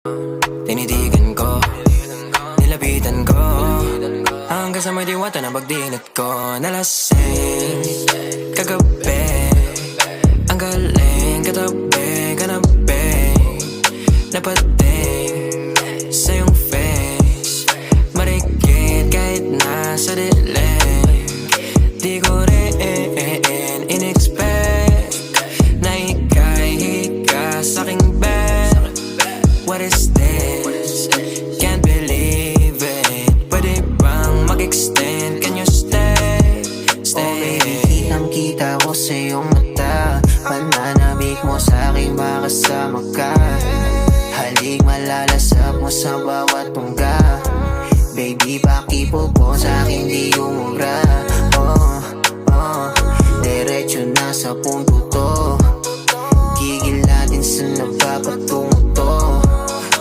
Tinitigan ko, nilapitan ko, hanggang sa may diwata na pagdinat ko. Nalasing kagabi, ang galing katabi, kanabi, napating sa iyong face, marikit kahit nasa dilim. Di ko rin in-expect na ika'y hika sa'king bed. What is this? Can't believe it. Pwede bang mag-extend? Can you stay? Stay. Oh baby, kitang-kita ko sa iyong mata. Pananabik mo sa'king makasama ka. Halik malalasap mo sa bawat tungga. Baby, pakipo po sa'kin di umubra. Oh, diretso na sa punto.